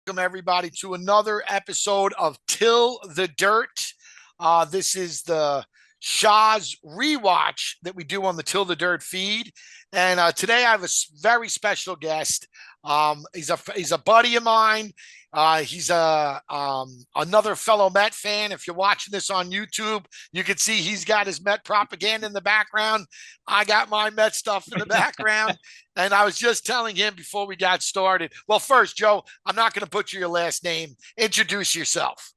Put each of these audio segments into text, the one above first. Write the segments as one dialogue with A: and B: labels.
A: welcome everybody to another episode of Till the Dirt. This is the Shahs Rewatch that we do on the Till the Dirt feed. And today I have a very special guest. He's a buddy of mine. He's another fellow Met fan. If you're watching this on YouTube, you can see he's got his Met propaganda in the background. I got my Met stuff in the background. And I was just telling him before we got started. Well, first, Joe, I'm not going to butcher your last name. Introduce yourself.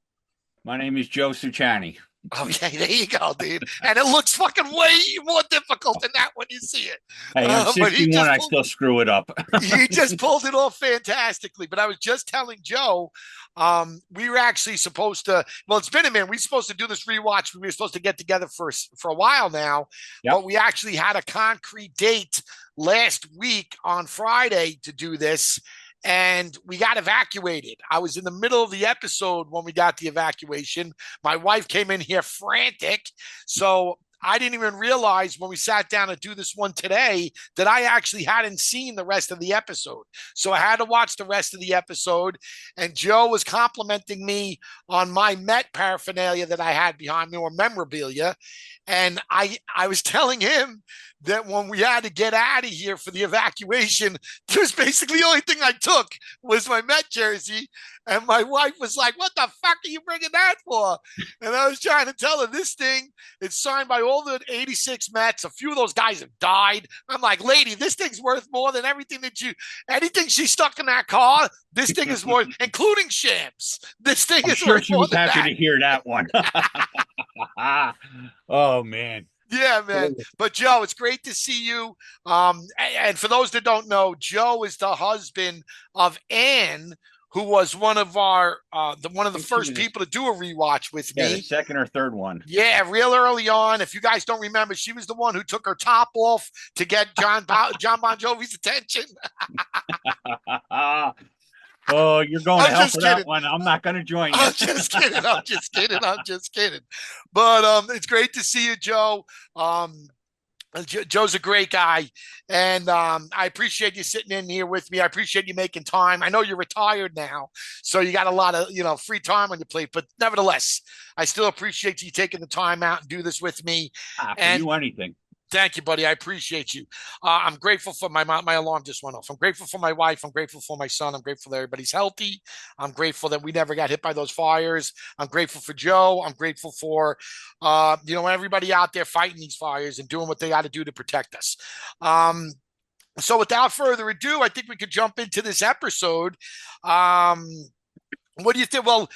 B: My name is Joe Szutanyi.
A: Okay, there you go, dude. And it looks fucking way more difficult than that when you see it.
B: Hey, I'm 61. I still screw it up.
A: He just pulled it off fantastically. But I was just telling Joe, we were actually supposed to. Well, it's been a minute. We were supposed to do this rewatch. We were supposed to get together for a while now. Yep. But we actually had a concrete date last week on Friday to do this. And we got evacuated. I was in the middle of the episode when we got the evacuation. My wife came in here frantic. So I didn't even realize when we sat down to do this one today that I actually hadn't seen the rest of the episode. So I had to watch the rest of the episode. And Joe was complimenting me on my Met paraphernalia that I had behind me, or memorabilia. And I was telling him that when we had to get out of here for the evacuation, just basically the only thing I took was my Met jersey. And my wife was like, "What the fuck are you bringing that for?" And I was trying to tell her this thing, it's signed by all the 86 Mets. A few of those guys have died. I'm like, "Lady, this thing's worth more than anything she stuck in that car. This thing is worth, including Shams. This thing is
B: sure
A: worth
B: she
A: more
B: was
A: than
B: happy
A: that."
B: to hear that one. Oh, man.
A: Yeah, man. But Joe, it's great to see you. And for those that don't know, Joe is the husband of Ann, who was one of the first people to do a rewatch with me.
B: Yeah, the second or third one.
A: Yeah, real early on. If you guys don't remember, she was the one who took her top off to get John Bon Jovi's attention.
B: Oh, you're going to hell for that one. I'm not going to join you.
A: I'm just kidding. But it's great to see you, Joe. Joe's a great guy, and I appreciate you sitting in here with me. I appreciate you making time. I know you're retired now, so you got a lot of free time on your plate. But nevertheless, I still appreciate you taking the time out and do this with me.
B: For you, anything.
A: Thank you, buddy. I appreciate you. I'm grateful for my alarm just went off. I'm grateful for my wife. I'm grateful for my son. I'm grateful that everybody's healthy. I'm grateful that we never got hit by those fires. I'm grateful for Joe. I'm grateful for, everybody out there fighting these fires and doing what they got to do to protect us. So without further ado, I think we could jump into this episode. What do you think? Well,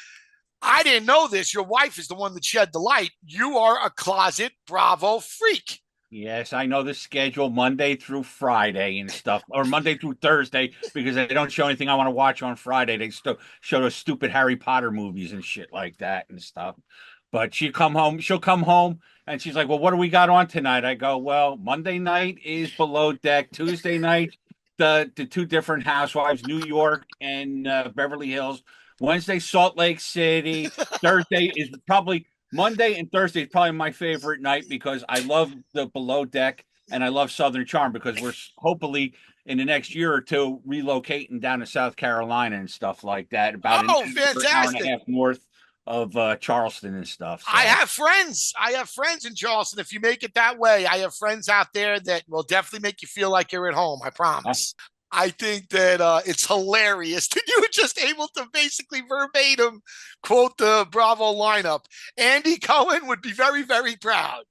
A: I didn't know this. Your wife is the one that shed the light. You are a closet Bravo freak.
B: Yes, I know the schedule Monday through Friday and stuff, or Monday through Thursday, because they don't show anything I want to watch on Friday. They still show those stupid Harry Potter movies and shit like that and stuff. But she'll come home and she's like, "Well, what do we got on tonight?" I go, "Well, Monday night is Below Deck. Tuesday night, the two different housewives, New York and Beverly Hills. Wednesday, Salt Lake City. Thursday is probably..." Monday and Thursday is probably my favorite night because I love the Below Deck and I love Southern Charm because we're hopefully in the next year or two relocating down to South Carolina and stuff like that. About an hour and a half north of Charleston and stuff. So.
A: I have friends in Charleston. If you make it that way, I have friends out there that will definitely make you feel like you're at home. I promise. I think that it's hilarious that you were just able to basically verbatim quote the Bravo lineup. Andy Cohen would be very, very proud.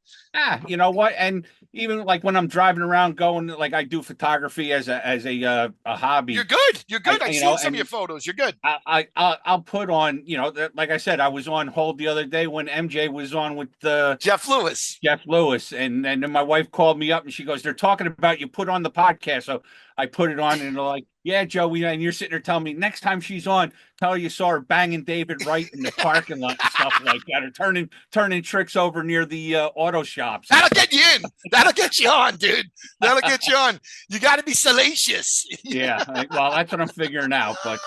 B: You know what? And even like when I'm driving around going, like I do photography as a hobby.
A: You're good. I've seen some of your photos. You're good.
B: I'll put on, like I said, I was on hold the other day when MJ was on with
A: Jeff Lewis.
B: And then my wife called me up and she goes, "They're talking about you put on the podcast." So I put it on and they're like, "Yeah, Joe," and you're sitting there telling me next time she's on, tell her you saw her banging David Wright in the parking lot and stuff like that, or turning tricks over near the auto shops.
A: That'll get you in. That'll get you on, dude. That'll get you on. You got to be salacious.
B: Yeah, well, that's what I'm figuring out. But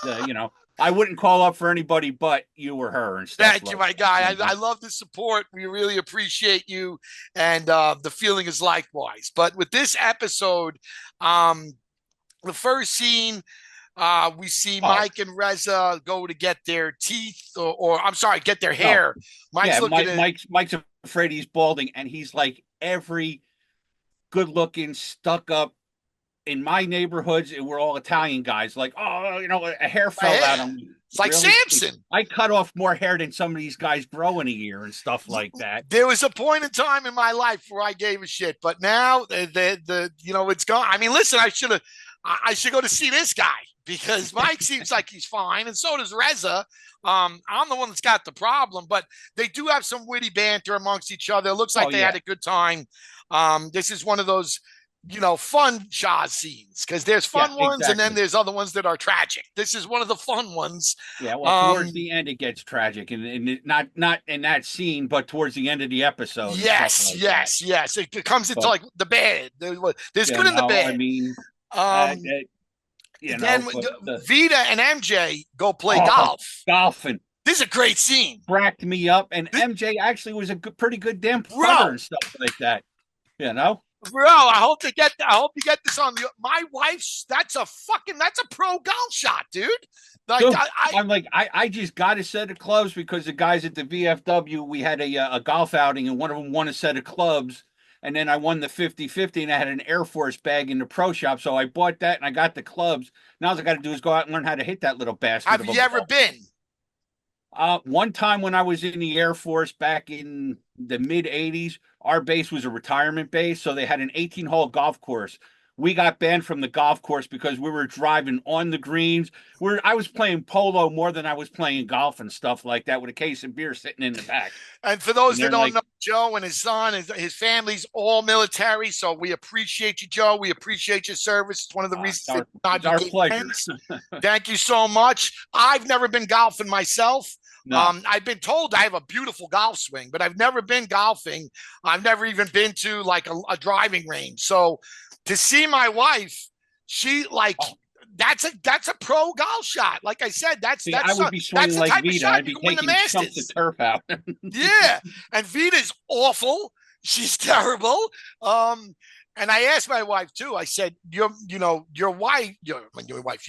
B: I wouldn't call up for anybody but you or her and stuff.
A: Thank you, my guy. I love the support. We really appreciate you, and the feeling is likewise. But with this episode, the first scene We see
B: Oh,
A: Mike and Reza go to get their teeth, or I'm sorry, get their
B: no.
A: hair. Mike's
B: Yeah,
A: looking at.
B: Mike's afraid he's balding, and he's like every good-looking, stuck-up in my neighborhoods. We're all Italian guys. Like, oh, a hair
A: My
B: fell out
A: hair.
B: on me.
A: It's like
B: Really?
A: Samson.
B: I cut off more hair than some of these guys grow in a year and stuff like that.
A: There was a point in time in my life where I gave a shit, but now it's gone. I mean, listen, I should go to see this guy because Mike seems like he's fine, and so does Reza. I'm the one that's got the problem, but they do have some witty banter amongst each other. It looks
B: Oh
A: like they
B: yeah,
A: had a good time. This is one of those fun Shahs scenes because there's
B: yeah,
A: fun ones and then
B: exactly.
A: there's other ones that are tragic. This is one of the fun ones.
B: Yeah, well, towards
A: Um,
B: the end it gets tragic, and not in that scene, but towards the end of the episode and stuff
A: yes,
B: like that.
A: yes, yes. It comes into
B: But
A: like the bad. There's good in the
B: I
A: bad.
B: mean, uh,
A: Um,
B: uh,
A: then
B: but
A: Vida and MJ go play
B: oh,
A: golf.
B: golfing
A: This is a great scene.
B: cracked me up, and MJ actually was a pretty good damn putter
A: Bro,
B: and stuff like that. You know,
A: bro, I hope you get this on my wife's. That's a pro golf shot, dude. Like
B: dude,
A: I
B: I'm like, I just got a set of clubs because the guys at the VFW, we had a golf outing, and one of them won a set of clubs. And then I won the 50-50, and I had an Air Force bag in the pro shop. So I bought that and I got the clubs. Now all I got to do is go out and learn how to hit that little bastard
A: have
B: of a
A: you ever
B: ball.
A: been?
B: One time when I was in the Air Force back in the mid 80s, our base was a retirement base. So they had an 18-hole golf course. We got banned from the golf course because we were driving on the greens. I was playing polo more than I was playing golf and stuff like that with a case of beer sitting in the back.
A: And for those
B: And
A: that
B: they're
A: don't
B: like,
A: know, Joe and his son, his family's all military. So we appreciate you, Joe. We appreciate your service. It's one of the reasons that I
B: it's our
A: became
B: pleasure.
A: friends. Thank you so much. I've never been golfing myself.
B: No.
A: I've been told I have a beautiful golf swing, but I've never been golfing. I've never even been to like a driving range. So to see my wife, she like
B: Oh,
A: that's a pro golf shot. Like I said,
B: see, I would be
A: that's
B: swinging
A: the
B: like
A: type of
B: Vida.
A: shot
B: I'd
A: you
B: be
A: can win the
B: taking chunks of
A: Masters.
B: turf out.
A: Yeah, and Vita's awful. She's terrible. And I asked my wife too. I said, your wife,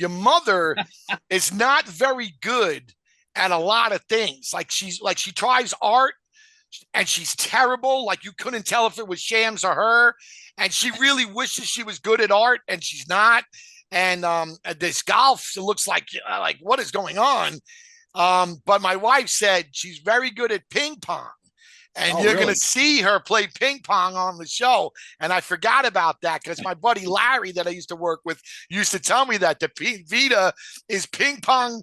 A: your mother is not very good at a lot of things. Like she tries art and she's terrible. Like you couldn't tell if it was Shams or her. And she really wishes she was good at art and she's not. And this golf, it looks like what is going on? But my wife said she's very good at ping pong. And
B: Oh,
A: you're going to
B: really?
A: see her play ping pong on the show. And I forgot about that because my buddy Larry that I used to work with used to tell me that the Vida is ping pong,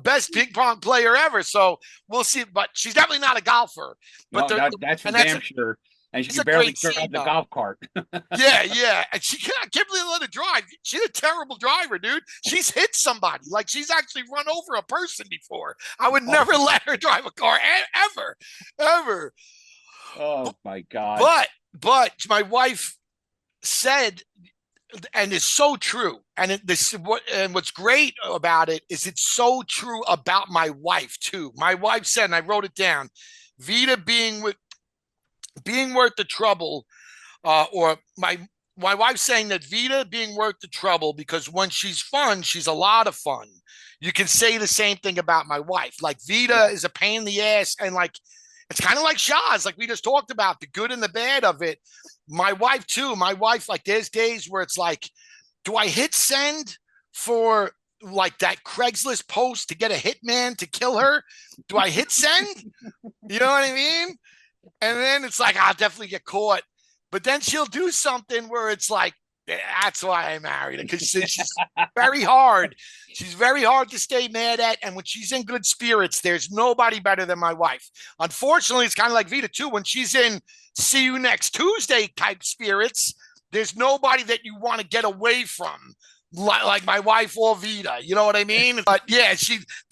A: best ping pong player ever. So we'll see. But she's definitely not a golfer. But
B: No, that's for
A: and that's
B: damn sure. And she
A: it's
B: can
A: a
B: barely
A: great
B: drive
A: scene,
B: the
A: though.
B: golf cart.
A: Yeah, yeah. And I can't believe let her drive. She's a terrible driver, dude. She's hit somebody. Like she's actually run over a person before. I would
B: Oh,
A: never let her drive a car ever, ever.
B: oh my God.
A: But my wife said, and it's so true. And what's great about it is it's so true about my wife too. My wife said, and I wrote it down, Vida being worth the trouble, or my wife's saying that Vida being worth the trouble because when she's fun, she's a lot of fun. You can say the same thing about my wife. Like Vida
B: Yeah.
A: is a pain in the ass, and like it's kind of like Shahs, like we just talked about, the good and the bad of it. My wife too. My wife, like there's days where it's like, do I hit send for like that Craigslist post to get a hitman to kill her? Do I hit send? You know what I mean? And then it's like, I'll definitely get caught. But then she'll do something where it's like, that's why I married her because she's very hard. She's very hard to stay mad at. And when she's in good spirits, there's nobody better than my wife. Unfortunately, it's kind of like Vida too. When she's in see you next Tuesday type spirits, there's nobody that you want to get away from. Like my wife or Vida, you know what I mean? But yeah,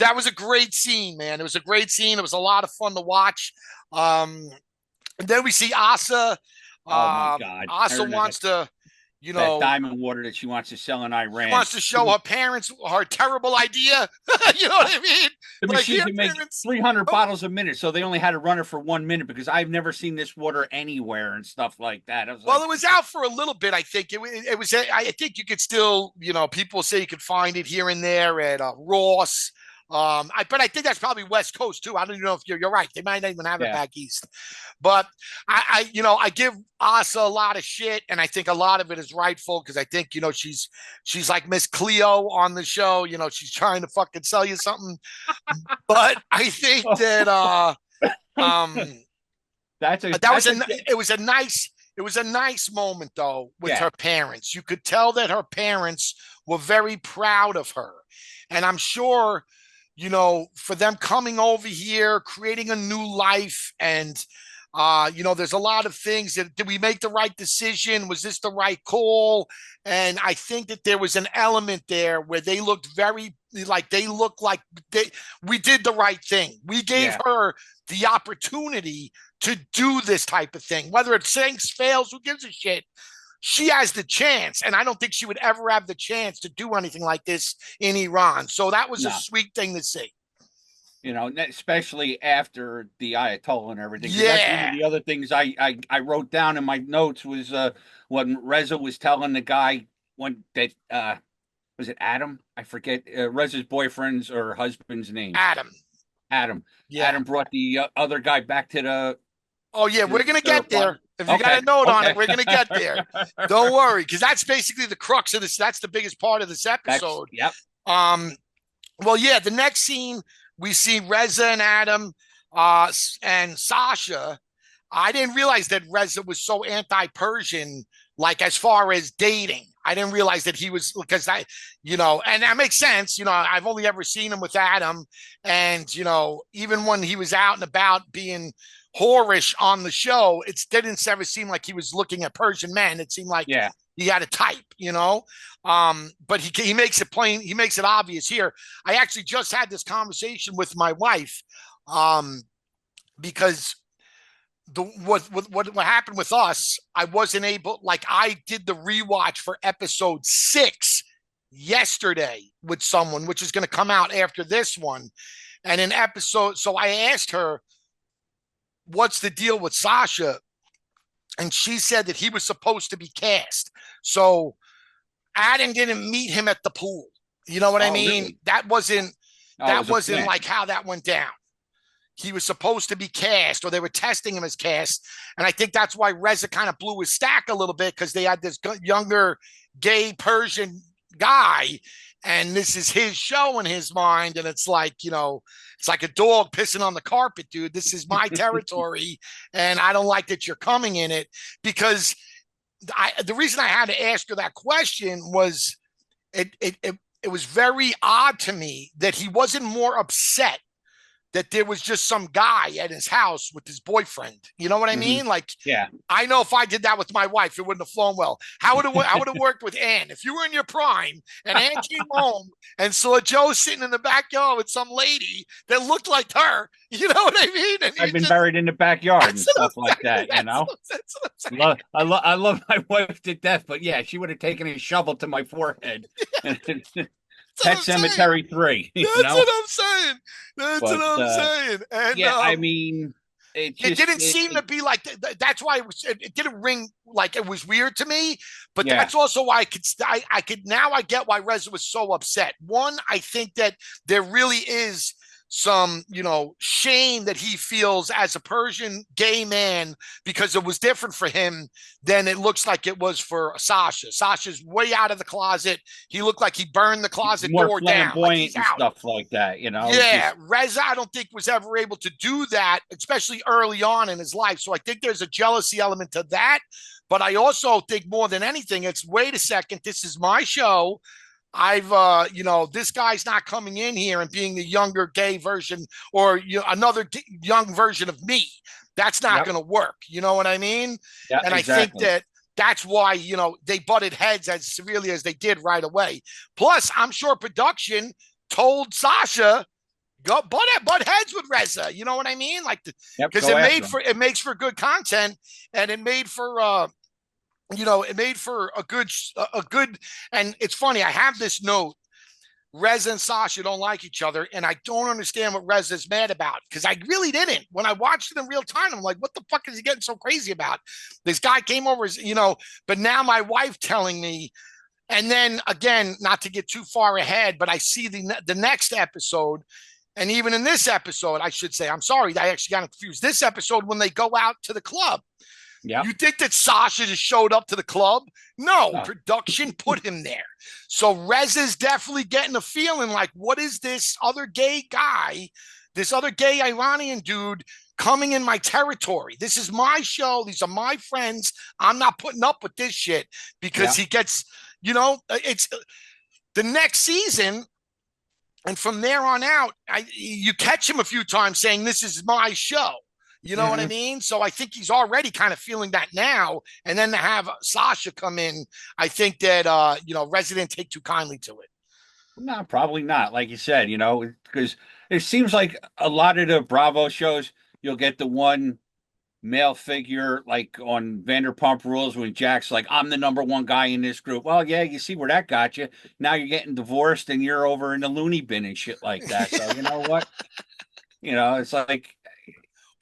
A: that was a great scene, man. It was a great scene. It was a lot of fun to watch. And then we see Asa.
B: Oh my God.
A: Asa
B: Tearing that.
A: wants to you
B: That
A: know,
B: diamond water that she wants to sell in
A: she
B: Iran.
A: wants to show her parents her terrible idea. You know what I mean?
B: The
A: Like,
B: machine
A: here,
B: can make
A: parents.
B: 300
A: Oh,
B: bottles a minute, so they only had to run it for 1 minute because I've never seen this water anywhere and stuff like that. I was
A: well,
B: like,
A: it was out for a little bit. I think it was. I think you could still, people say you could find it here and there at Ross. But I think that's probably West Coast too. I don't even know if you're right. They might not even have it
B: yeah,
A: back east. But I give Asa a lot of shit, and I think a lot of it is rightful because I think she's like Miss Cleo on the show. She's trying to fucking sell you something. But I think that um
B: that's a
A: that was
B: that's a
A: it was a nice moment though with
B: yeah.
A: her parents. You could tell that her parents were very proud of her. And I'm sure, for them coming over here, creating a new life, and there's a lot of things that did we make the right decision? Was this the right call? And I think that there was an element there where they looked we did the right thing. We gave
B: Yeah.
A: her the opportunity to do this type of thing. Whether it sinks, fails, who gives a shit? She has the chance, and I don't think she would ever have the chance to do anything like this in Iran. So that was a
B: No.
A: sweet thing to see.
B: Especially after the Ayatollah and everything, because that's one of
A: Yeah,
B: the other things I wrote down in my notes was when Reza was telling the guy when that was it Adam? I forget Reza's boyfriend's or husband's name.
A: Adam.
B: Adam.
A: Yeah.
B: Adam brought the other guy back to the
A: Oh, yeah,
B: to
A: we're going to
B: the
A: get
B: apartment.
A: there. If you got
B: Okay.
A: a note on it,
B: Okay.
A: we're going to get there. Don't worry, because that's basically the crux of this. That's the biggest part of this
B: That's
A: episode.
B: yep.
A: Um, well, yeah, the next scene we see Reza and Adam and Sasha. I didn't realize that Reza was so anti-Persian, like as far as dating. I didn't realize that he was because and that makes sense. I've only ever seen him with Adam, and even when he was out and about being whorish on the show, it didn't ever seem like he was looking at Persian men. It seemed like
B: Yeah.
A: he had a type. But he makes it plain, he makes it obvious here. I actually just had this conversation with my wife, because what happened with us, I wasn't able, like, I did the rewatch for episode 6 yesterday with someone, which is going to come out after this one. And in episode, so I asked her, what's the deal with Sasha? And she said that he was supposed to be cast. So Adam didn't meet him at the pool. You know what I
B: Oh,
A: mean?
B: really?
A: That wasn't
B: Oh, it
A: that
B: was a
A: wasn't
B: plant.
A: like how that went down. He was supposed to be cast, or they were testing him as cast. And I think that's why Reza kind of blew his stack a little bit, because they had this younger gay Persian guy, and this is his show in his mind. And it's like, it's like a dog pissing on the carpet, dude. This is my territory, and I don't like that you're coming in it. Because the reason I had to ask her that question was it was very odd to me that he wasn't more upset that there was just some guy at his house with his boyfriend. You know what I
B: Hmm.
A: mean? Like,
B: Yeah.
A: I know if I did that with my wife, it wouldn't have flown well. How would have worked with Ann? If you were in your prime and Ann came home and saw Joe sitting in the backyard with some lady that looked like her, you know what I mean? And
B: I've been buried in the backyard and stuff like that,
A: That's what I'm saying.
B: I love my wife to death, but yeah, she would have taken a shovel to my forehead. Pet Cemetery 3,
A: That's what I'm saying. That's what
B: But
A: I'm saying. And
B: yeah, I mean,
A: it didn't seem to be like that's why it didn't ring like it was weird to me. But
B: yeah,
A: that's also why I could now I get why Reza was so upset. One, I think that there really is some shame that he feels as a Persian gay man, because it was different for him than it looks like it was for Sasha. Sasha's way out of the closet. He looked like he burned the closet
B: more
A: door down, like
B: flamboyant
A: he's
B: and
A: out.
B: stuff like that.
A: Yeah, Reza, I don't think was ever able to do that, especially early on in his life. So I think there's a jealousy element to that. But I also think more than anything, it's wait a second, this is my show. I've, this guy's not coming in here and being the younger gay version, or another young version of me. That's not
B: Yep.
A: going to work. You know what I mean?
B: Yeah,
A: And I think
B: exactly.
A: that's why, they butted heads as severely as they did right away. Plus, I'm sure production told Sasha, go butt heads with Reza. You know what I mean? Like,
B: Yep.
A: because
B: Go after him.
A: it makes for good content, and it made for it made for a good, and it's funny. I have this note. Reza and Sasha don't like each other, and I don't understand what Reza's mad about because I really didn't. When I watched it in real time, I'm like, what the fuck is he getting so crazy about? This guy came over, but now my wife telling me, and then again, not to get too far ahead, but I see the next episode. And even in this episode, I should say, I'm sorry, I actually got confused. This episode, when they go out to the club,
B: Yeah.
A: you think that Sasha just showed up to the club? No,
B: Oh.
A: production put him there. So Reza's definitely getting a feeling like, what is this other gay guy, this other gay Iranian dude coming in my territory? This is my show. These are my friends. I'm not putting up with this shit because
B: Yeah.
A: he gets, it's the next season. And from there on out, you catch him a few times saying, this is my show. You know what I
B: Hmm.
A: mean? So I think he's already kind of feeling that now. And then to have Sasha come in, I think that, Reza didn't take too kindly to it.
B: No, probably not. Like you said, because it seems like a lot of the Bravo shows, you'll get the one male figure like on Vanderpump Rules when Jack's like, I'm the number one guy in this group. Well, yeah, you see where that got you. Now you're getting divorced and you're over in the loony bin and shit like that. So you know what? It's like,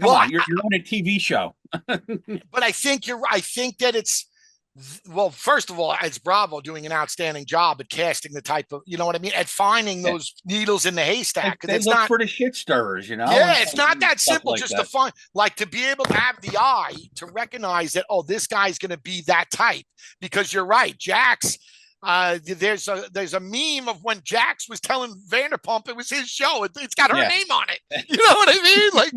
B: come
A: Well,
B: on, you're on a TV show.
A: but I think you're right. I think that well, first of all, it's Bravo doing an outstanding job at casting the type of, you know what I mean, at finding
B: Yeah.
A: those needles in the haystack. Because
B: They
A: it's
B: look
A: not,
B: for the shit stirrers,
A: yeah,
B: and
A: it's not that
B: stuff
A: simple.
B: like
A: Just to
B: that.
A: find, like, to be able to have the eye to recognize that, oh, this guy's going to be that type. Because you're right, Jax. There's a meme of when Jax was telling Vanderpump it was his show. It's got her
B: Yeah.
A: name on it. You know what I mean? Like,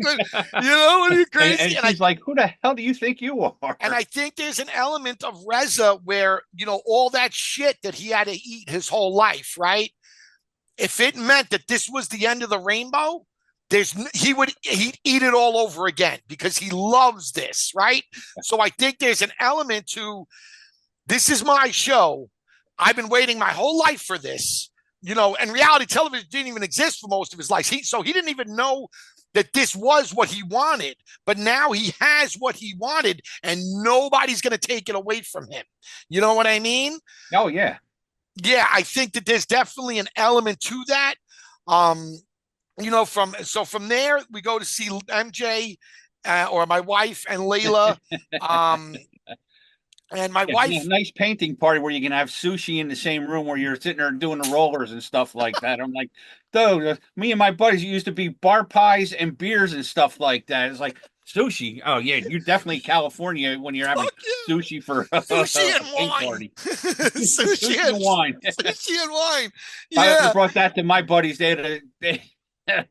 A: what are you crazy?
B: And she's like, who the hell do you think you are?
A: And I think there's an element of Reza where, all that shit that he had to eat his whole life, right? If it meant that this was the end of the rainbow, he'd eat it all over again because he loves this, right? So I think there's an element to, this is my show. I've been waiting my whole life for this, and reality television didn't even exist for most of his life. So he didn't even know that this was what he wanted, but now he has what he wanted and nobody's going to take it away from him. You know what I mean?
B: Oh yeah.
A: Yeah, I think that there's definitely an element to that. From there we go to see MJ, or my wife and Layla. And my
B: It's
A: wife,
B: a nice painting party where you can have sushi in the same room where you're sitting there doing the rollers and stuff like that. I'm like, dude, me and my buddies used to be bar pies and beers and stuff like that. It's like sushi. Oh yeah, you're definitely California when you're having
A: yeah,
B: sushi for
A: sushi and
B: a paint
A: wine,
B: party.
A: sushi
B: Sushi and wine.
A: sushi and wine.
B: I
A: Yeah.
B: brought that to my buddies.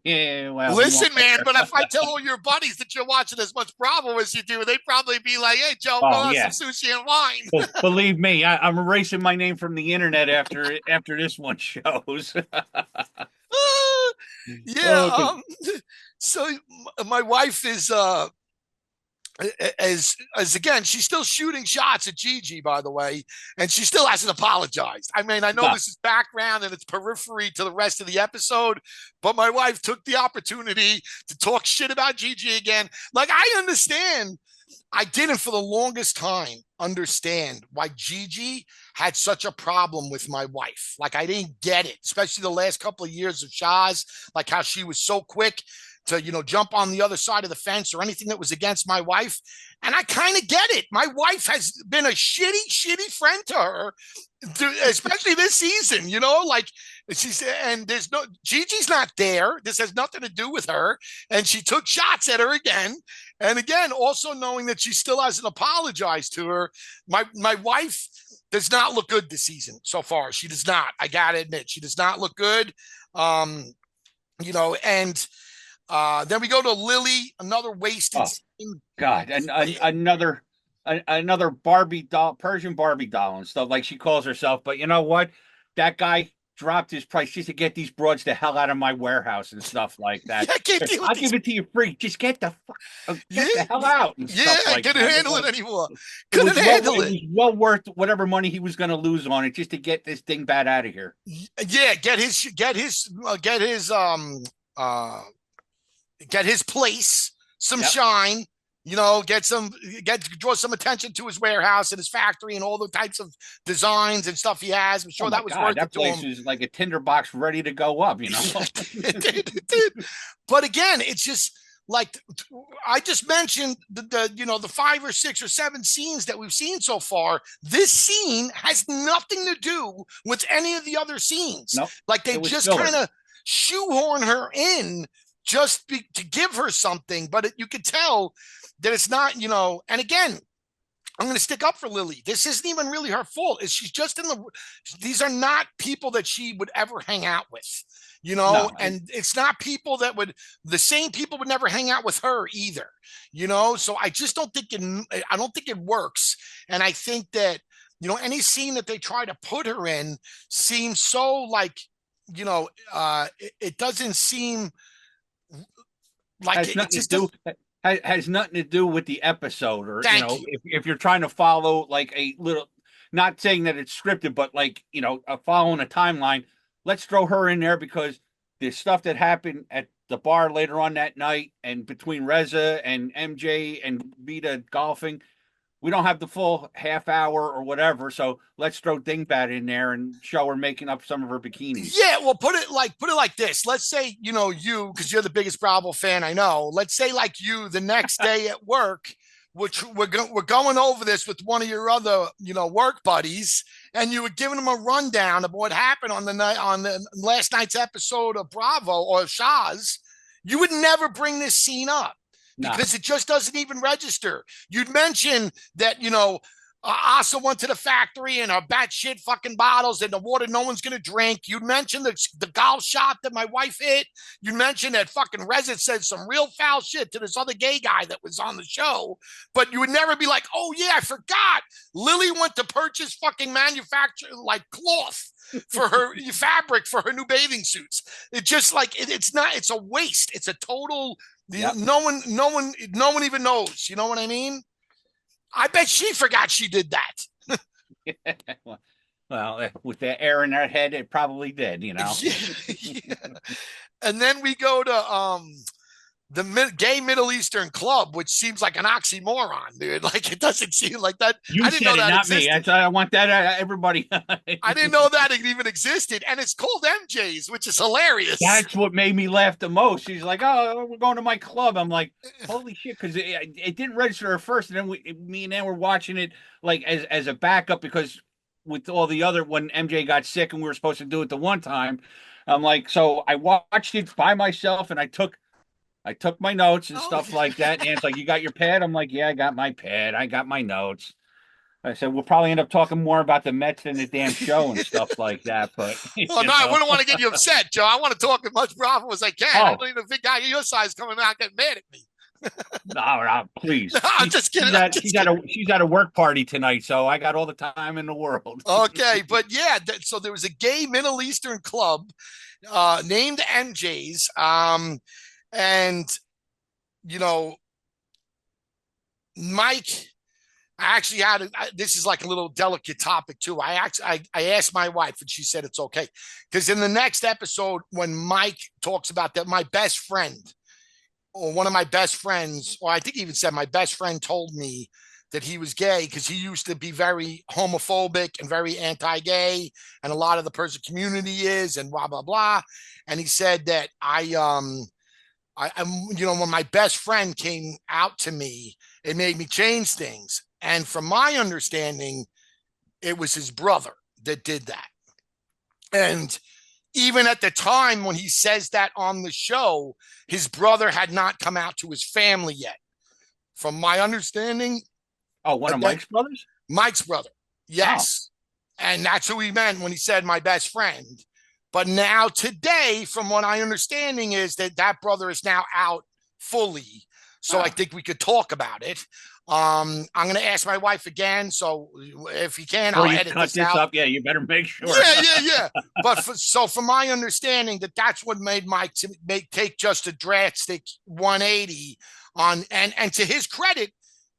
B: Yeah, well,
A: Listen, man, but if I tell all your buddies that you're watching as much Bravo as you do, they'd probably be like, hey, Joe, go
B: oh
A: have
B: yeah.
A: some sushi and wine.
B: Believe me, I'm erasing my name from the internet after this one shows.
A: Yeah.
B: Oh,
A: So my wife is as again, she's still shooting shots at Gigi, by the way, and she still hasn't apologized. I mean, I know
B: no.
A: this is background and it's periphery to the rest of the episode, but my wife took the opportunity to talk shit about Gigi again. Like, I understand. I didn't for the longest time understand why Gigi had such a problem with my wife. Like, I didn't get it, especially the last couple of years of Shahs, like how she was so quick to, jump on the other side of the fence or anything that was against my wife. And I kind of get it. My wife has been a shitty friend to her, especially this season, like and Gigi's not there. This has nothing to do with her. And she took shots at her again. And again, also knowing that she still hasn't apologized to her. My wife does not look good this season so far. She does not. I got to admit, she does not look good. And then we go to Lily, another wasted scene.
B: God, and another Barbie doll, Persian Barbie doll and stuff like she calls herself. But you know what? That guy dropped his price just to get these broads the hell out of my warehouse and stuff like that.
A: Yeah,
B: I'll give it to you free. Just get the hell out. And stuff like
A: couldn't
B: that.
A: handle it anymore.
B: It was well worth whatever money he was going to lose on it just to get this dingbat out of here.
A: Yeah, get his place, some shine. draw some attention to his warehouse and his factory and all the types of designs and stuff he has. I'm
B: Oh
A: sure
B: my
A: that was
B: God,
A: worth it
B: that
A: to
B: place
A: him.
B: is like a tinderbox ready to go up, you know?
A: It did, it did. But again, it's just like I just mentioned the 5 or 6 or 7 scenes that we've seen so far. This scene has nothing to do with any of the other scenes.
B: No,
A: Like they
B: it was
A: just
B: filler.
A: kind of shoehorn her in to give her something, but you could tell that it's not, and again, I'm going to stick up for Lily. This isn't even really her fault. She's just these are not people that she would ever hang out with,
B: No,
A: and it's not people the same people would never hang out with her either, So I just I don't think it works. And I think that, any scene that they try to put her in seems so like, it doesn't seem like
B: has
A: it
B: nothing to
A: just
B: do
A: doesn't.
B: has nothing to do with the episode, or
A: Thank you.
B: if you're trying to follow like a little, not saying that it's scripted, but like following a timeline. Let's throw her in there because there's stuff that happened at the bar later on that night, and between Reza and MJ and Vida golfing, we don't have the full half hour or whatever. So let's throw Dingbat in there and show her making up some of her bikinis.
A: Yeah, well, put it like this. Let's say, because you're the biggest Bravo fan I know. Let's say like you the next day at work, which we're going over this with one of your other, work buddies, and you were giving them a rundown of what happened on the last night's episode of Bravo or Shahs. You would never bring this scene up
B: Nah,
A: because it just doesn't even register. You'd mention that, Asa went to the factory and her batshit fucking bottles and the water no one's gonna drink. You mentioned the golf shot that my wife hit. You mentioned that fucking Reza said some real foul shit to this other gay guy that was on the show. But you would never be like, oh yeah, I forgot. Lily went to purchase fucking manufacture like cloth for her fabric for her new bathing suits. It's just like it's not. It's a waste. It's a total.
B: yep.
A: No one even knows. You know what I mean? I bet she forgot she did that.
B: Well, with the air in her head, it probably did,
A: Yeah, yeah. And then we go to the gay Middle Eastern club, which seems like an oxymoron, dude. Like it doesn't seem like that.
B: You
A: I didn't
B: said
A: know
B: it,
A: that
B: not me.
A: existed.
B: I want that everybody.
A: I didn't know that it even existed, and it's called MJ's, which is hilarious.
B: That's what made me laugh the most. She's like, "Oh, we're going to my club." I'm like, "Holy shit!" Because it didn't register at first, and then me and Ann were watching it like as a backup because with all the other when MJ got sick and we were supposed to do it the one time, I'm like, so I watched it by myself and I took my notes and
A: Oh,
B: stuff like that. And it's like, you got your pad? I'm like, yeah, I got my pad. I got my notes. I said, we'll probably end up talking more about the Mets than the damn show and stuff like that. But,
A: oh no, I wouldn't want to get you upset, Joe. I want to talk as much Bravo as I can. I
B: Oh,
A: don't even think guy your size coming out getting mad at me.
B: no, please.
A: No, I'm just kidding.
B: She's at a work party tonight, so I got all the time in the world.
A: Okay, but yeah, so there was a gay Middle Eastern club named MJ's, and you know, Mike. I actually this is like a little delicate topic too. I asked my wife and she said it's okay because in the next episode when Mike talks about that, my best friend or one of my best friends, or I think he even said my best friend told me that he was gay because he used to be very homophobic and very anti-gay, and a lot of the Persian community is, and blah blah blah. And he said that when my best friend came out to me, it made me change things. And from my understanding, it was his brother that did that. And even at the time when he says that on the show, his brother had not come out to his family yet. From my understanding.
B: Oh, one of Mike's brothers?
A: Mike's brother. Yes. Oh. And that's who he meant when he said my best friend. But now today, from what I understanding is that brother is now out fully. So I think we could talk about it. I'm going to ask my wife again. So if you can, I'll edit this out.
B: Up. Yeah, you better make sure.
A: Yeah. But from my understanding, that's what made Mike take just a drastic 180 on. And to his credit,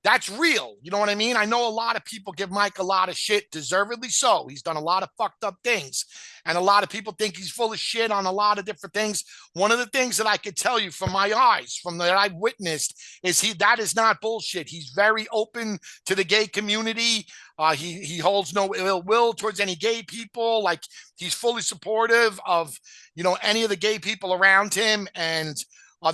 A: that's real. You know what I mean? I know a lot of people give Mike a lot of shit, deservedly so. He's done a lot of fucked up things. And a lot of people think he's full of shit on a lot of different things. One of the things that I could tell you from my eyes, from that I've witnessed, is that is not bullshit. He's very open to the gay community. He holds no ill will towards any gay people. Like, he's fully supportive of, any of the gay people around him. And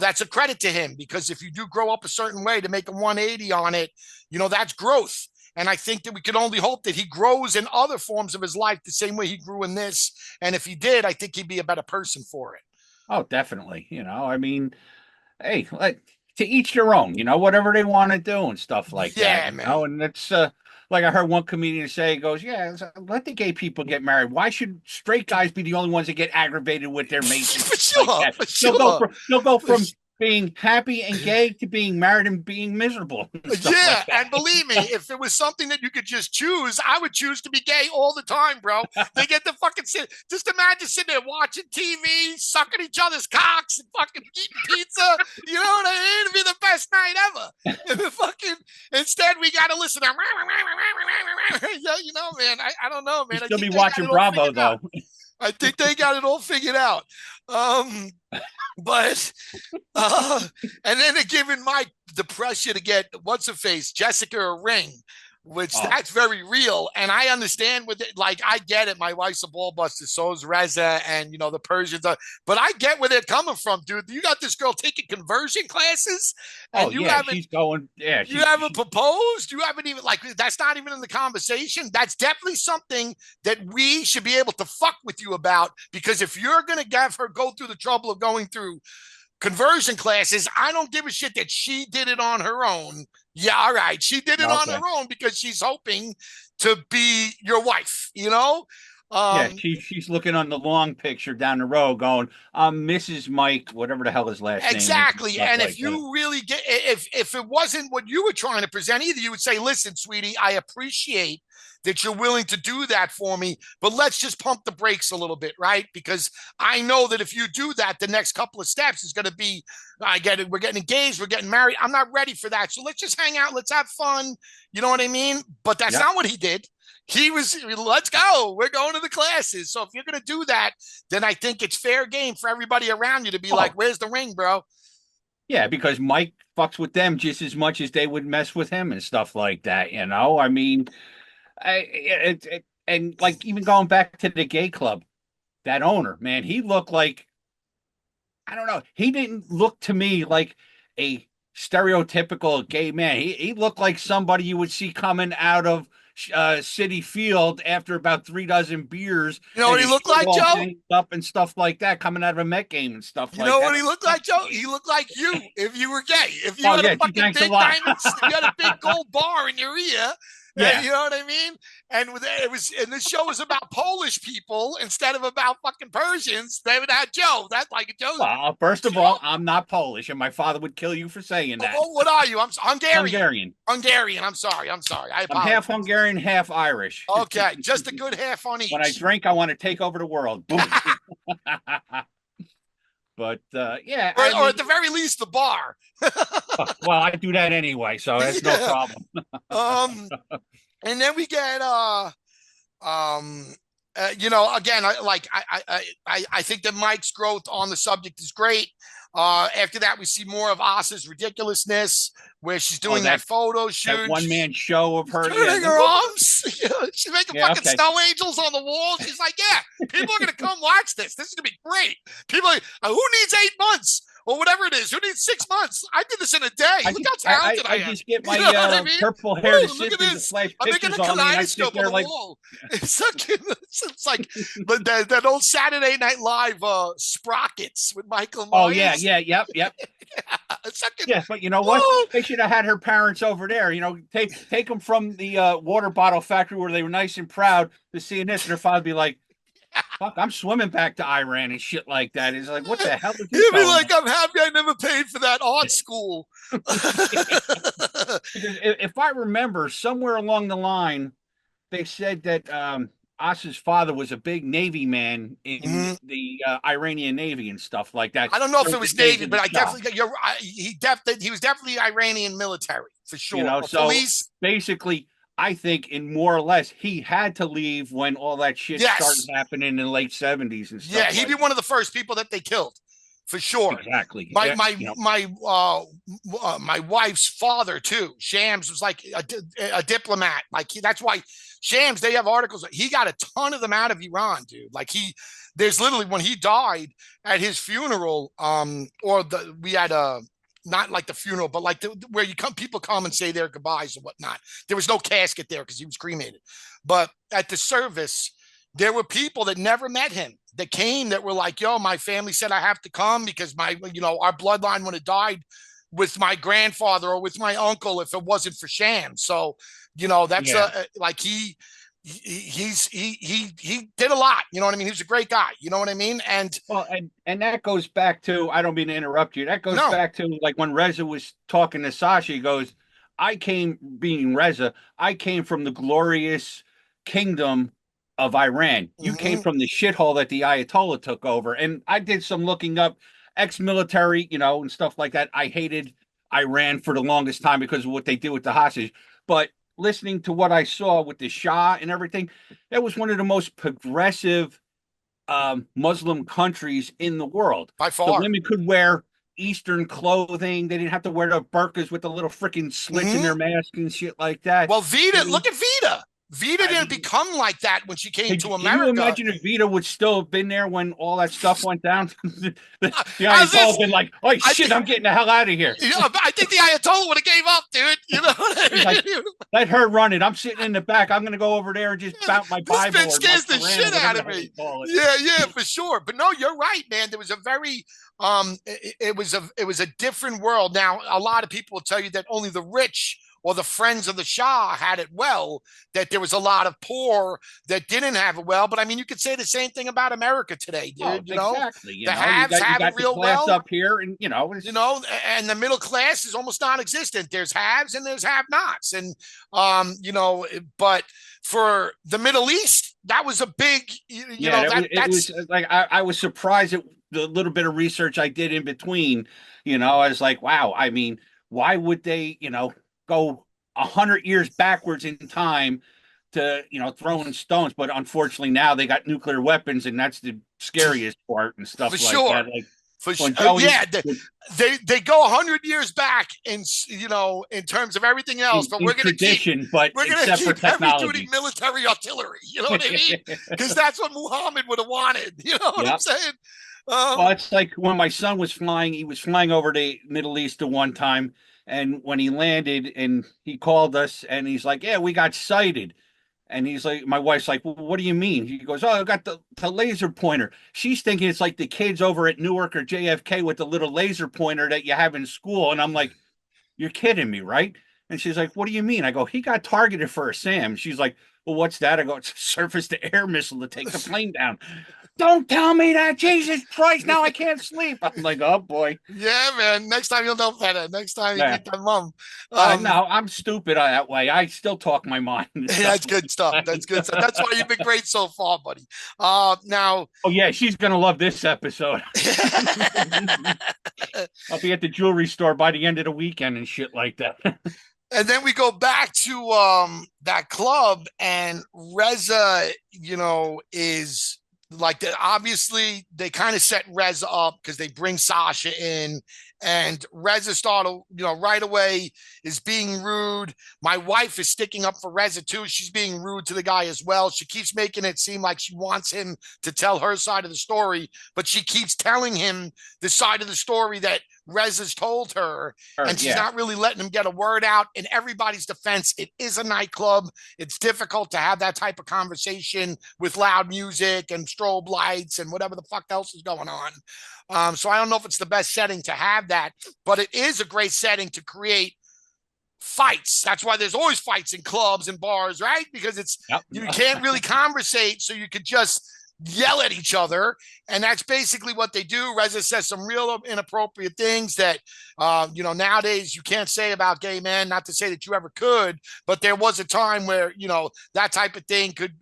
A: that's a credit to him, because if you do grow up a certain way, to make a 180 on it, that's growth. And I think that we can only hope that he grows in other forms of his life the same way he grew in this. And if he did, I think he'd be a better person for it.
B: Oh, definitely. I mean, hey, to each their own, whatever they want to do and stuff like
A: Yeah,
B: that.
A: man.
B: And it's like I heard one comedian say, he goes, yeah, let the gay people get married. Why should straight guys be the only ones that get aggravated with their mates?
A: For sure,
B: like
A: for sure.
B: They'll go from being happy and gay to being married and being miserable. And
A: yeah, like, and believe me, if it was something that you could just choose, I would choose to be gay all the time, bro. They get to fucking sit. Just imagine sitting there watching TV, sucking each other's cocks, and fucking eating pizza. You know what I mean? It'd be the best night ever. And fucking instead, we got to listen to. Yeah, man. I don't know, man.
B: You'll still be watching Bravo though.
A: I think they got it all figured out. But and then they're giving Mike the pressure to get what's her face, Jessica, a ring, which that's very real. And I understand with it, like, I get it. My wife's a ball buster, so is Reza, and the Persians are, but I get where they're coming from, dude. You got this girl taking conversion classes, and
B: she's going,
A: you haven't proposed, you haven't even, like, that's not even in the conversation. That's definitely something that we should be able to fuck with you about, because if you're gonna have her go through the trouble of going through conversion classes, I don't give a shit that she did it on her own. Yeah, all right. She did it on her own because she's hoping to be your wife,
B: she's looking on the long picture down the road going, Mrs. Mike, whatever the hell his last name is.
A: Exactly. And if you really get, if it wasn't what you were trying to present either, you would say, listen, sweetie, I appreciate that you're willing to do that for me, but let's just pump the brakes a little bit, right? Because I know that if you do that, the next couple of steps is going to be, I get it, we're getting engaged, we're getting married. I'm not ready for that. So let's just hang out, let's have fun. You know what I mean? But that's not what he did. He was, let's go. We're going to the classes. So if you're going to do that, then I think it's fair game for everybody around you to be like, where's the ring, bro?
B: Yeah, because Mike fucks with them just as much as they would mess with him and stuff like that. I mean, and like, even going back to the gay club, that owner, man, he looked like, I don't know, he didn't look to me like a stereotypical gay man. He looked like somebody you would see coming out of City Field after about 3 dozen beers.
A: You know what he looked like, Joe?
B: Up and stuff like that, coming out of a Met game and stuff like that.
A: You know what he looked like, Joe? He looked like you if you were gay. If you had a fucking big diamond, you had a big gold bar in your ear. Yeah, you know what I mean. And and this show was about Polish people instead of about fucking Persians. They would have Joe. That's like Joe.
B: Well, first of all, I'm not Polish, and my father would kill you for saying that.
A: Oh, what are you? I'm
B: Hungarian.
A: Hungarian. I'm sorry. I apologize.
B: I'm half Hungarian, half Irish.
A: Okay, just a good half on each.
B: When I drink, I want to take over the world. Boom. But yeah,
A: or at the very least, the bar.
B: Well, I do that anyway, so that's no problem.
A: And then we get again, I think that Mike's growth on the subject is great. After that, we see more of Asa's ridiculousness, where she's doing that photo shoot.
B: That one-man show of her.
A: Turning her arms. She's making fucking snow angels on the wall. She's like, yeah, people are going to come watch this. This is going to be great. People are like, who needs 8 months? Or whatever it is. Who needs 6 months? I did this in a day. Look how talented I am.
B: I just get my purple hair to sit in the flash pictures on me, and I sit there like...
A: It's like that old Saturday Night Live Sprockets with Michael Myers.
B: Oh, yeah, yep. Yeah, but you know what? They should have had her parents over there. Take them from the water bottle factory where they were nice and proud to seeing this, and their father be like, fuck, I'm swimming back to Iran and shit like that. It's like, what the hell is this?
A: He'd be like, I'm happy I never paid for that art school.
B: If I remember, somewhere along the line, they said that Asa's father was a big Navy man in
A: Mhm.
B: the Iranian Navy and stuff like that
A: I don't know if it
B: during the
A: was
B: days
A: Navy,
B: of the
A: but I
B: Shah.
A: definitely he was definitely Iranian military for sure, or
B: So
A: police.
B: basically, I think in more or less he had to leave when all that shit started
A: Yes,
B: happening in the late 70s and
A: yeah,
B: stuff
A: he'd be
B: like
A: one of the first people that they killed, for sure.
B: exactly.
A: My
B: Yeah,
A: my my my wife's father too. Shams was like a diplomat. Like that's why Shams. They have articles. He got a ton of them out of Iran, dude. Like there's literally when he died at his funeral. Or we had a not like the funeral, but like where you come, people come and say their goodbyes and whatnot. There was no casket there because he was cremated, but at the service there were people that never met him that came that were like, yo, my family said I have to come because our bloodline would have died with my grandfather or with my uncle if it wasn't for Sham. So, that's
B: yeah.
A: like he did a lot. You know what I mean? He was a great guy. You know what I mean? And
B: Well, and that goes back to, I don't mean to interrupt you. That goes
A: no,
B: back to like when Reza was talking to Sasha, he goes, being Reza, I came from the glorious kingdom of Iran. You came
A: mhm.
B: from the shithole that the Ayatollah took over. And I did some looking up, ex-military, and stuff like that. I hated Iran for the longest time because of what they did with the hostage. But listening to what I saw with the Shah and everything, that was one of the most progressive Muslim countries in the world.
A: By
B: The
A: far.
B: women could wear Eastern clothing. They didn't have to wear the burqas with the little freaking slits in
A: Mhm.
B: their mask and shit like that.
A: Well, Vida,
B: And
A: look at Vida. Vida
B: I
A: didn't
B: mean,
A: become like that when she came to
B: can you
A: America.
B: imagine if Vida would still have been there when all that stuff went down? The
A: How's
B: Ayatollah
A: this?
B: been like, "Oh
A: I
B: shit,
A: think
B: I'm getting the hell out of here."
A: I think the Ayatollah would have gave up, dude. You know what
B: He's like,
A: I mean?
B: "Let her run it. I'm sitting in the back. I'm gonna go over there and just bounce my
A: This
B: Bible
A: bitch
B: or my
A: scares the
B: Quran or
A: shit
B: whatever
A: out
B: the
A: of
B: hell
A: me.
B: you call it."
A: Yeah, yeah, for sure. But no, you're right, man. There was a very it was a different world. Now, a lot of people will tell you that only the rich or the friends of the Shah had it well, that there was a lot of poor that didn't have it well. But I mean, you could say the same thing about America today,
B: Oh,
A: dude.
B: exactly.
A: The
B: You
A: haves
B: got
A: have it
B: the
A: real
B: class
A: well,
B: up here, and
A: and the middle class is almost non-existent. There's haves and there's have-nots, and but for the Middle East, that was a big,
B: yeah, it
A: that's
B: was like I was surprised at the little bit of research I did in between. I was like, wow. I mean, why would they, go 100 years backwards in time to, throwing stones? But unfortunately, now they got nuclear weapons, and that's the scariest part and
A: for
B: stuff like that.
A: sure.
B: Like
A: For sure,
B: when Joey
A: yeah, they go 100 years back in terms of everything else, but
B: in tradition, but
A: we're gonna
B: except for
A: keep heavy duty
B: technology.
A: military artillery. You know what I mean? Because that's what Muhammad would have wanted. You know what I'm
B: Yep.
A: saying?
B: Well,
A: Um,
B: it's like when my son was flying, he was flying over the Middle East at one time. And when he landed and he called us and he's like, "Yeah, we got sighted." And he's like, my wife's like, "Well, what do you mean?" He goes, "Oh, I got the laser pointer." She's thinking it's like the kids over at Newark or JFK with the little laser pointer that you have in school. And I'm like, "You're kidding me, right?" And she's like, "What do you mean?" I go, "He got targeted for a SAM." She's like, "Well, what's that?" I go, "It's a surface to air missile to take the plane down." Don't tell me that. Jesus Christ, now I can't sleep. I'm like, oh boy.
A: yeah, man. Next time you'll know better. Next time you
B: Yeah.
A: beat that mom. Um,
B: No, I'm stupid that way. I still talk my mind and stuff
A: that's good
B: like
A: stuff.
B: that.
A: That's good stuff. That's why you've been great so far, buddy. Now.
B: Oh yeah, she's gonna love this episode. I'll be at the jewelry store by the end of the weekend and shit like that.
A: And then we go back to that club, and Reza, is like that. Obviously, they kind of set Reza up because they bring Sasha in, and Reza started, right away is being rude. My wife is sticking up for Reza too. She's being rude to the guy as well. She keeps making it seem like she wants him to tell her side of the story, but she keeps telling him the side of the story that Reza's told her,
B: Or
A: and she's
B: yeah,
A: not really letting him get a word out. In everybody's defense, it is a nightclub. It's difficult to have that type of conversation with loud music and strobe lights and whatever the fuck else is going on. So I don't know if it's the best setting to have that, but it is a great setting to create fights. That's why there's always fights in clubs and bars, right? Because
B: yep.
A: you can't really conversate, so you could just yell at each other, and that's basically what they do. Reza says some real inappropriate things that nowadays you can't say about gay men. Not to say that you ever could, but there was a time where that type of thing could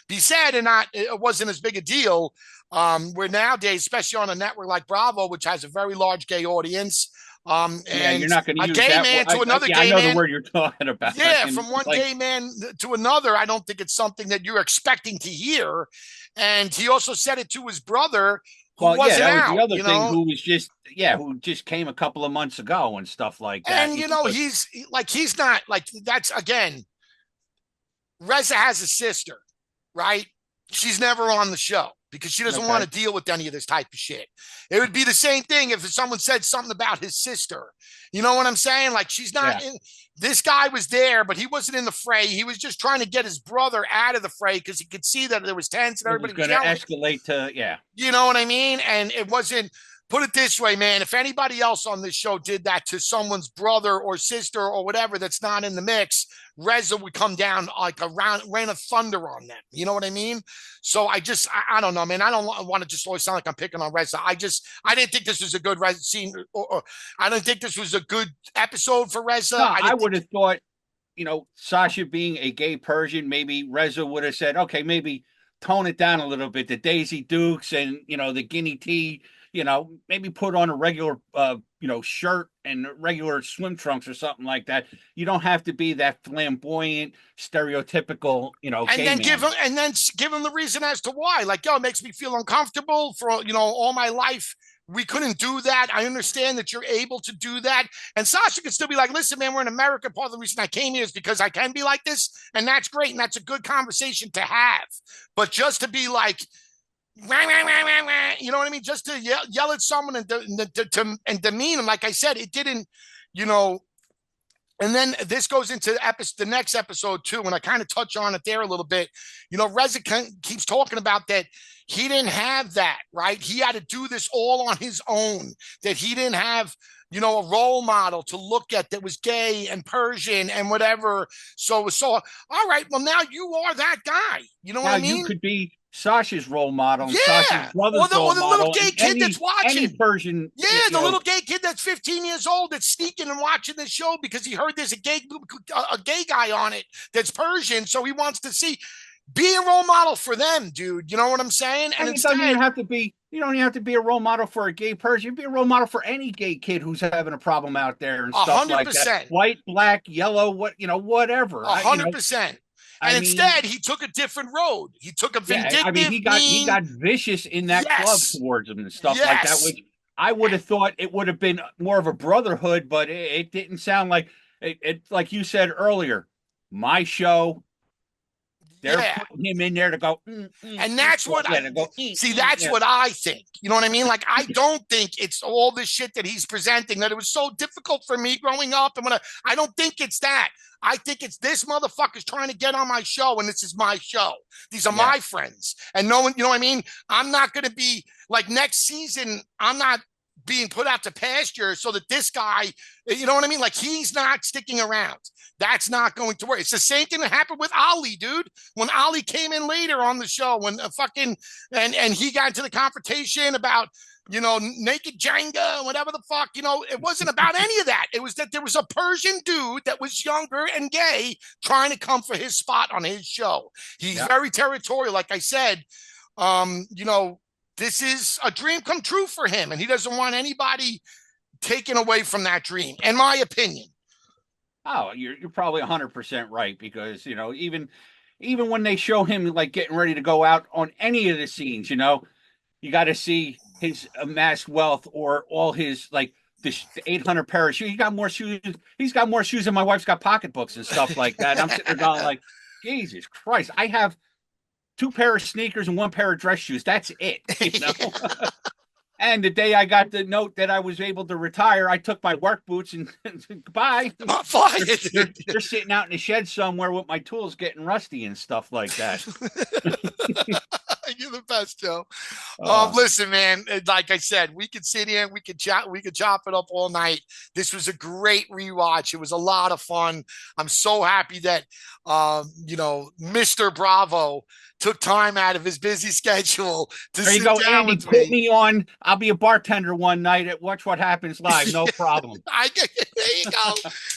A: be said, and not it wasn't as big a deal. Where nowadays, especially on a network like Bravo, which has a very large gay audience,
B: Yeah,
A: and
B: you're not going to
A: a
B: use
A: gay
B: that
A: man
B: word.
A: to another
B: I
A: gay
B: know the
A: man.
B: word you're talking about.
A: Yeah,
B: And
A: from one
B: like,
A: gay man to another, I don't think it's something that you're expecting to hear. And he also said it to his brother, who
B: well, yeah,
A: wasn't
B: that was the
A: out,
B: other thing. Who just came a couple of months ago and stuff like that.
A: And he's not like that's again. Reza has a sister, right? She's never on the show because she doesn't want
B: Okay.
A: to deal with any of this type of shit. It would be the same thing if someone said something about his sister. You know what I'm saying? Like she's not
B: Yeah.
A: in. This guy was there, but he wasn't in the fray. He was just trying to get his brother out of the fray because he could see that there was tense and
B: It was
A: everybody was
B: going to
A: yelling.
B: escalate to, yeah.
A: You know what I mean? And it wasn't. Put it this way, man. If anybody else on this show did that to someone's brother or sister or whatever that's not in the mix, Reza would come down like a rain of thunder on them. You know what I mean? So I don't know, man. I don't want to just always sound like I'm picking on Reza. I didn't think this was a good Reza scene, or I didn't think this was a good episode for Reza.
B: No, I would have thought, Sasha being a gay Persian, maybe Reza would have said, okay, maybe tone it down a little bit. The Daisy Dukes and, the guinea tea, maybe put on a regular, shirt and regular swim trunks or something like that. You don't have to be that flamboyant, stereotypical,
A: and
B: gay
A: then
B: man.
A: give him the reason as to why. Like, it makes me feel uncomfortable for all my life. We couldn't do that. I understand that you're able to do that. And Sasha could still be like, listen, man, we're in America. Part of the reason I came here is because I can be like this. And that's great. And that's a good conversation to have. But just to be like, you know what I mean? Just to yell at someone and demean them. Like I said, it didn't, and then this goes into the next episode too, and I kind of touch on it there a little bit. Reza keeps talking about that he didn't have that, right? He had to do this all on his own, that he didn't have, a role model to look at that was gay and Persian and whatever. So, all right, well, now you are that guy. You know what I mean?
B: You could be Sasha's role model, and
A: yeah,
B: Sasha's brother's
A: or the little
B: model,
A: gay kid that's watching.
B: Any Persian,
A: the little gay kid that's 15 years old that's sneaking and watching this show because he heard there's a gay guy on it that's Persian, so he wants to see. Be a role model for them, dude. You know what I'm saying?
B: And it doesn't even have to be. You don't even have to be a role model for a gay Persian. Be a role model for any gay kid who's having a problem out there and stuff 100%. Like that. White, black, yellow, whatever.
A: 100%. And instead, he took a different road. He took a vindictive.
B: He got vicious in that club towards him and stuff like that. Which I would have thought it would have been more of a brotherhood, but it didn't sound like it. Like you said earlier, my show. They're putting him in there to go,
A: and that's what that's what I think. You know what I mean? Like, I don't think it's all this shit that he's presenting that it was so difficult for me growing up. And I don't think it's that. I think it's this motherfucker's trying to get on my show, and this is my show. These are my friends, and no one. You know what I mean? I'm not going to be like next season. I'm not being put out to pasture so that this guy, you know what I mean? Like, he's not sticking around. That's not going to work. It's the same thing that happened with Ali, dude. When Ali came in later on the show, when and he got into the confrontation about, naked Jenga, whatever the fuck, it wasn't about any of that. It was that there was a Persian dude that was younger and gay trying to come for his spot on his show. He's very territorial. Like I said, this is a dream come true for him, and he doesn't want anybody taken away from that dream, in my opinion.
B: Oh, you're probably 100% right, because even when they show him like getting ready to go out on any of the scenes, you got to see his amassed wealth or all his like the 800 pair of shoes. He got more shoes. He's got more shoes than my wife's got pocketbooks and stuff like that. And I'm sitting there going like, Jesus Christ, I have 2 pair of sneakers and 1 pair of dress shoes. That's it. And the day I got the note that I was able to retire, I took my work boots and goodbye. They're sitting out in the shed somewhere with my tools getting rusty and stuff like that.
A: You're the best, Joe.
B: Uh,
A: Listen, man, like I said, we could sit here and we could chop it up all night. This was a great rewatch. It was a lot of fun. I'm so happy that Mr. Bravo took time out of his busy schedule to
B: there you
A: sit
B: go,
A: down
B: Andy.
A: with
B: Put
A: me.
B: me on. I'll be a bartender one night at Watch What Happens Live. No problem.
A: There you go.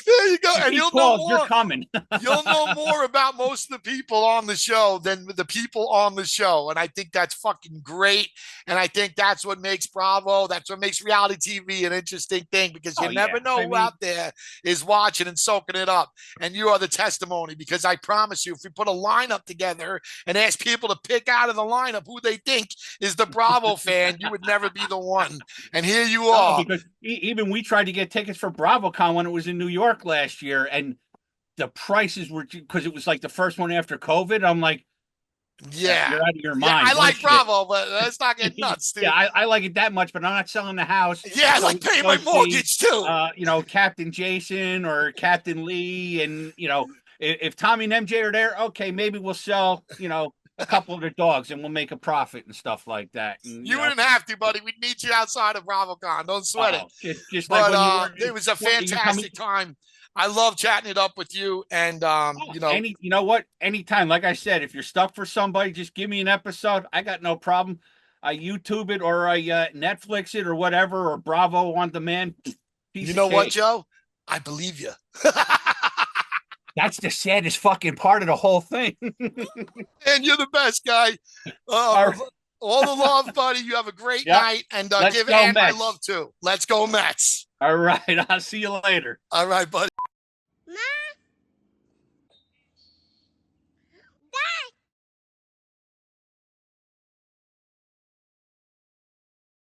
A: There you go.
B: If
A: And
B: he
A: you'll know
B: calls, you're
A: more.
B: coming.
A: You'll know more about most of the people on the show than the people on the show. And I think that's fucking great. And I think that's what makes Bravo, that's what makes reality TV an interesting thing, because you
B: Oh
A: never
B: yeah.
A: know
B: I
A: who
B: mean,
A: out there is watching and soaking it up. And you are the testimony, because I promise you, if we put a lineup together and ask people to pick out of the lineup who they think is the Bravo fan, you would never be the one. And here you
B: no,
A: are.
B: because even we tried to get tickets for BravoCon when it was in New York last year, and the prices were, because it was like the first one after COVID. I'm like,
A: Yeah.
B: you're out of your
A: Yeah,
B: mind.
A: I
B: No
A: like
B: shit.
A: Bravo, but let's not get nuts,
B: Yeah,
A: dude.
B: I like it that much, but I'm not selling the house
A: Yeah, I
B: so
A: like
B: we can
A: paying
B: go
A: my
B: see,
A: mortgage too.
B: Captain Jason or Captain Lee, and if Tommy and MJ are there, okay, maybe we'll sell, a couple of the dogs, and we'll make a profit and stuff like that. And
A: You wouldn't have to, buddy. We'd meet you outside of BravoCon. Don't sweat it.
B: just like
A: But
B: when you were,
A: it was a
B: you come.
A: fantastic time. I love chatting it up with you. And
B: Oh, you know what? Anytime, like I said, if you're stuck for somebody, just give me an episode. I got no problem. I YouTube it, or I Netflix it, or whatever, or Bravo on demand.
A: you
B: Piece of
A: know what,
B: cake.
A: Joe? I believe you.
B: That's the saddest fucking part of the whole thing.
A: And you're the best guy.
B: All right.
A: All the love, buddy. You have a great
B: Yep.
A: night. And
B: Let's
A: give
B: go
A: Ann my
B: Mets.
A: love too. Let's go, Mets.
B: All right. I'll see you later.
A: All right, buddy.
C: Mom.